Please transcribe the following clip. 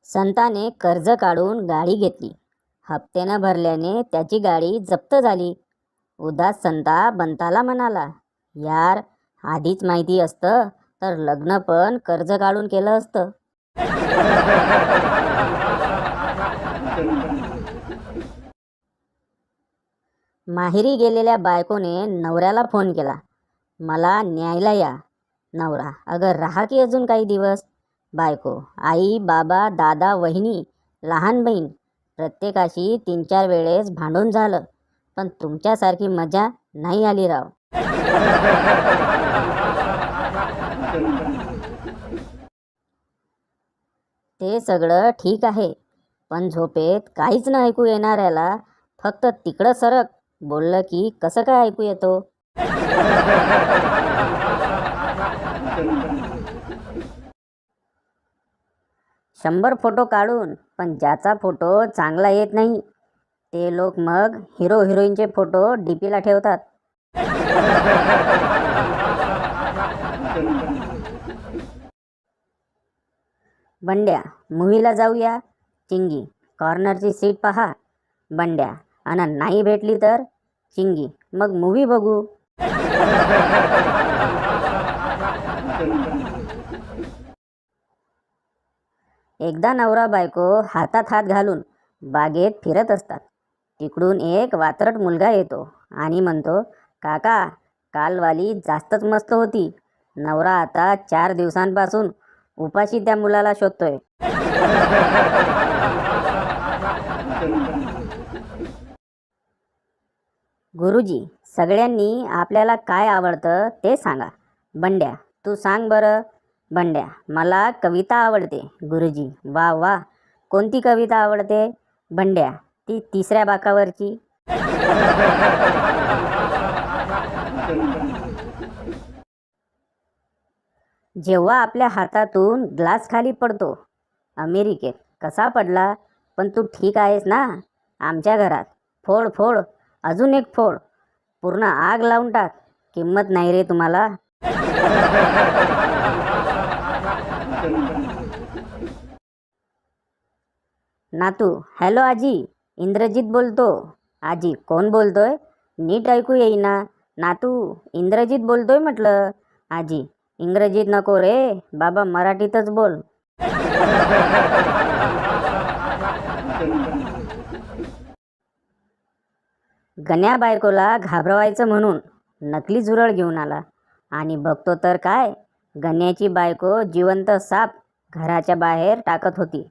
संताने कर्ज काढून गाडी घेतली. हप्ते न भरल्याने त्याची गाडी जप्त झाली. उदास संता बंताला म्हणाला, यार, आधीच माहिती असतं तर लग्न पण कर्ज काढून केलं असतं. माहेरी गेलेल्या बायकोने नवऱ्याला फोन केला, मला न्यायला या. नवरा, अगं राहा की अजून काही दिवस. बायको, आई बाबा दादा वहिनी लहान बहीण प्रत्येकाशी 3-4 वेळेस भांडून झालं, पण तुमच्यासारखी मजा नाही आली राव. ते सगळं ठीक आहे, पण झोपेत काहीच न ऐकू येणाऱ्याला फक्त तिकडं सरक बोललं की कसं काय ऐकू येतो. शंभर फोटो काढून पण ज्याचा फोटो चांगला येत नाही ते लोक मग हिरो हिरोईनचे फोटो डीपीला ठेवतात. बंड्या, मूवीला जाऊया. चिंगी, कॉर्नरची सीट पहा. बंड्या, आणि नाही भेटली तर चिंगी, मग मूवी बघू. एकदा नवरा बायको हातात हात घालून बागेत फिरत असतात. तिकडून एक वात्रट मुलगा येतो आणि म्हणतो, काका, कालवाली जास्तच मस्त होती. नवरा आता 4 दिवसांपासून उपाशी त्या मुलाला शोधतोय. गुरुजी, सगळ्यांनी आपल्याला काय आवडतं ते सांगा. बंड्या, तू सांग बरं. बंड्या, मला कविता आवडते. गुरुजी, वा वा, कोणती कविता आवडते? बंड्या, ती 3ऱ्या बाकावरची. जेव्हा आपल्या हातातून ग्लास खाली पडतो, अमेरिकेत कसा पडला, पण तू ठीक आहेस ना? आमच्या घरात फोड फोड, अजून एक फोड, पूर्ण आग लावून टाक, किंमत नाही रे तुम्हाला. नातू, हॅलो आजी, इंद्रजित बोलतो. आजी, कोण बोलतोय? नीट ऐकू येईना. नातू, इंद्रजित बोलतोय म्हटलं. आजी, इंग्रजीत नको रे बाबा, मराठीतच बोल. गण्या बायकोला घाबरवायचं म्हणून नकली झुरळ घेऊन आला आणि बघतो तर काय, गण्याची बायको जिवंत साप घराच्या बाहेर टाकत होती.